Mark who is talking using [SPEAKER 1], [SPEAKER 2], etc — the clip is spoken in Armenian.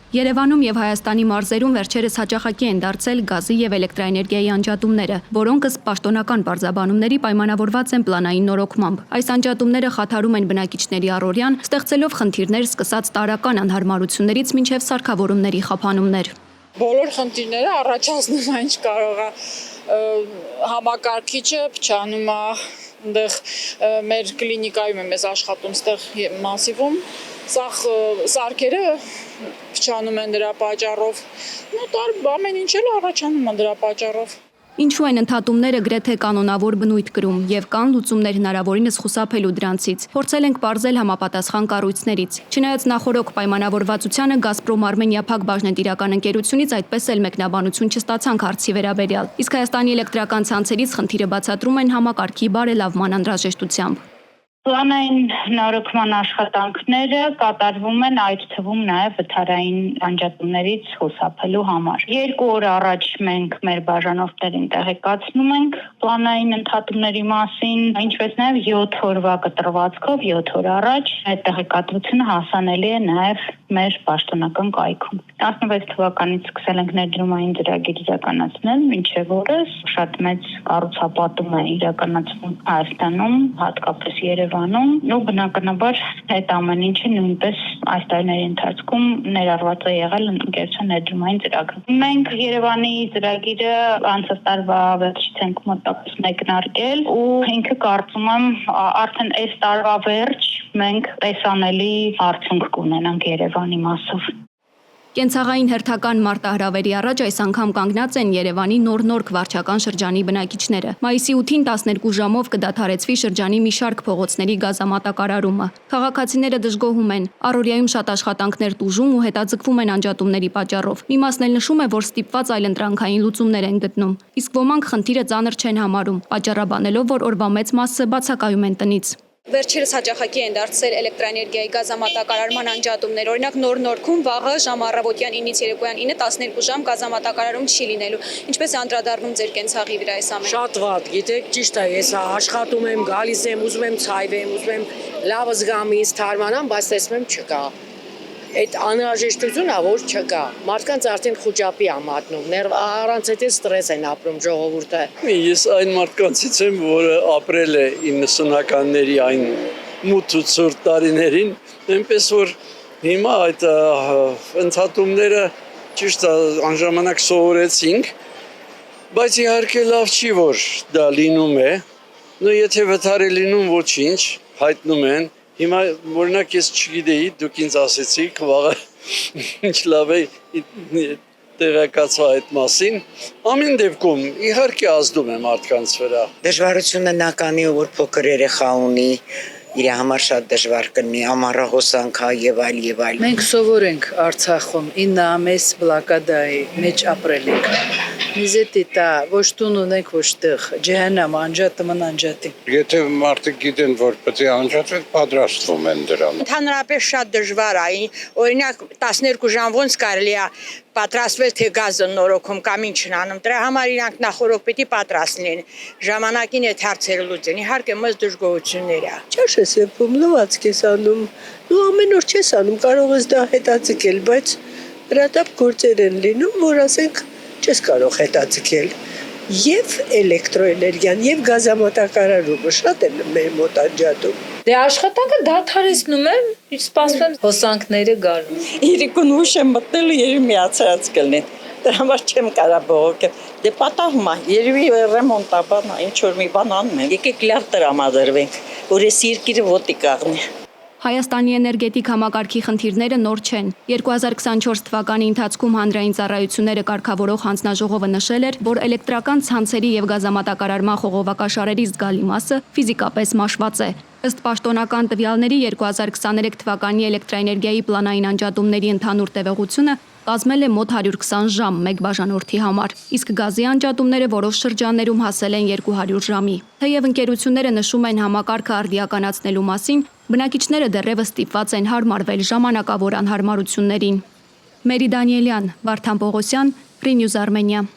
[SPEAKER 1] Երևանում եւ Հայաստանի մարզերում վերջերս հաճախակի են դարձել գազի եւ էլեկտրաէներգիայի անջատումները, որոնք ըստ պաշտոնական պարզաբանումների պայմանավորված են պլանային նորոգմամբ։ Այս անջատումները խաթարում են բնակիչների առօրյան, ստեղծելով խնդիրներ սկսած տարրական անհարմարություններից մինչև սարքավորումների խափանումներ։
[SPEAKER 2] Բոլոր խնդիրները առաջացնում են, ինչ կարող է համակարգիչը փչանում է, այնտեղ մեր կլինիկայում է մեզ աշխատում, այստեղ մասիվում սարքերը փչանում են դրա պատճառով, ամեն ինչ էլ առաջանում է դրա պատճառով։
[SPEAKER 1] Ինչու են ընդհատումները գրեթե կանոնավոր բնույթ կրում եւ կան լուծումներ հնարավորինս խուսափելու դրանցից։ Փորձել ենք բարձել համապատասխան կառույցներից։ Չնայած նախորոք պայմանավորվածությանը Գազպրոմ Արմենիա Փակ բաժնետիրական ընկերությունից այդպես էլ մեկնաբանություն չստացանք հարցի վերաբերյալ։ Իսկ Հայաստանի էլեկտրական ցանցերից խնդիրը բացատրում են համակարգի բարելավման անհրաժեշտությամբ։
[SPEAKER 3] Պլանային նորոգման աշխատանքները կատարվում են այդ թվում նաև վթարային անջատումներից խուսափելու համար։ 2 օր առաջ մենք մեր բաժանորդներին տեղեկացնում ենք պլանային ընդհատումների մասին, ինչպես նաև 7 օրվա կտրվածքով 7 օր առաջ այդ տեղեկատվությունը հասանելի է նաև մեր պաշտոնական կայքում։ 16 թվականից սկսել ենք ներդրումային ծրագիր իրականացնել, մինչև օրս շատ մեծ կառուցապատում է իրականացվում Հայաստանում, հատկապես Երևանում, ու բնականաբար այդ ամեն ինչը նույնպես այս տարիների ընթացքում ներառված է եղել ընկերության ներդրումային ծրագրում։ Մենք Երևանի ծրագիրը անցած տարվա վերջից ենք մոտավորապես մեկնարկել ու ինքը կարծում եմ արդեն այս տարվա վերջ մենք տեսանելի արդյունք կունենանք Երևանի մասով։
[SPEAKER 1] Կենցաղային հերթական մարտահրավերի առաջ այս անգամ կանգնած են Երևանի նոր վարչական շրջանի բնակիչները։ Մայիսի 8-ին 12 ժամով կդադարեցվի շրջանի մի շարք փողոցների գազամատակարարումը։ Քաղաքացիները դժգոհում են, առօրյայում շատ աշխատանքներ տուժում ու հետաձգվում են անջատումների պատճառով։ Մի մասն էլ նշում է, որ ստիպված այլընտրանքային լուծումներ են գտնում։ Իսկ ոմանք խնդիրը ծանր չեն համարում, պատճառաբանելով, որ օրվա մեծ մասը բացակայում են տնից։ Վերջերս հաճախակի են դարձել էլեկտրաէներգիայի գազամատակարարման անջատումներ։ Օրինակ Նոր-Նորքում վաղը ժամ առավոտյան 9-ից երեկոյան 9 12 ժամ գազամատակարարում չի լինելու։ Ինչպես է անդրադառնում ձեր կենցաղի վրա այս ամենը։
[SPEAKER 4] Շատ վատ, գիտեք, ճիշտ է, ես աշխատում եմ, գալիս եմ, ուզում եմ ցայվեմ, ուզում եմ լավ զգամ, ինձ թարմանամ, բայց տեսնում եմ չկա։ Այդ անհրաժեշտությունն է, որ չկա։ Մարդկանց արդեն խոճապի է մատնում, առանց այդ ստրես են ապրում ժողովուրդը։
[SPEAKER 5] Ես այն մարդկանցից եմ, որը ապրել է 90-ականների այն մութ ու ցուրտ տարիներին, այնպես որ հիմա այդ ընդհատումները ճիշտ է անժամանակ սովորեցինք, բայց իհարկե լավ չի, որ դա լինում է։ Եթե վթար է լինում, ոչինչ, հայտնում են։ Հիմա օրինակ ես չգիտեի, դուք ինձ ասեցիք, վաղը ինչ լավ է տեղեկացվա այդ մասին։ Ամեն դեպքում իհարկե ազդում է մարդկանց վրա։
[SPEAKER 6] Դժվարությունը նականի է, որ փոքր երեխա ունի, իր համար շատ դժվար կլինի, ամառահոսանք եւ այլ եւ այլ։
[SPEAKER 7] Մենք սովոր ենք Արցախում 9 ամիս բլոկադայի մեջ ապրել ենք։ Միզետի տա ոչ տուն ունենք, ոչ տեղ, ջահենամ անջատման անջատի։
[SPEAKER 8] Եթե մարդիկ գիտեն, որ պետք է անջատվեն, պատրաստվում են դրան։
[SPEAKER 9] Ընդհանրապես շատ դժվար է, օրինակ 12 ժամ ոնց կարելի է պատրաստվել, թե գազը նորոգում կամ ինչն անում։ Դրա համար իրանք նախորդ պիտի պատրաստ լինեն։ Ժամանակին այդ հարցերը լուծեն։ Իհարկե մեծ դժգոհություններ է։
[SPEAKER 10] Չես սեփում, լվացք ես անում, ու ամեն օր չես անում, կարող ես դա հետաձգել, բայց հրատապ գործեր են լինում, որ ասենք չես կարող հետաձգել։ Եվ էլեկտրոէներգիան, եւ գազամատակարարումը շատ են մեր մոտ անջատում։
[SPEAKER 7] Դե աշխատանքը դադարեցնում եմ, սպասում եմ հոսանքները գալու։
[SPEAKER 11] Իրիկուն ուշ եմ մտնել ու երևի միացած կլինի։ Դրա համար չեմ կարա բողոքել։ Դե պատահում է, երևի ռեմոնտա բան, ինչ որ մի բան անում են։ Եկեք լավ տրամադրվենք, որ այս երկիրը ոտի կաղնի։
[SPEAKER 1] Հայաստանի էներգետիկ համակարգի խնդիրները նոր չեն։ 2024 թվականի ընթացքում հանրային ծառայությունները կարգավորող հանձնաժողովը նշել էր, որ էլեկտրական ցանցերի եւ գազամատակարարման խողովակաշարերի զգալի մասը ֆիզիկապես մաշված է։ Ըստ պաշտոնական տվյալների 2023 թվականի էլեկտրաէներգիայի պլանային անջատումների ընդհանուր տևողությունը կազմել է մոտ 120 ժամ մեկ բաժանորդի համար, իսկ գազի անջատումները որոշ շրջաններում հասել են 200 ժամի։ Թեև ընկերությունները նշում են համակարգը արդիականացնելու մասին, բնակիչները դեռևս ստիպված են հարմարվել ժամանակավոր անհարմարություններին։ Մերի Դանիելյան, Վարդան Պողոսյան, Free News Armenia։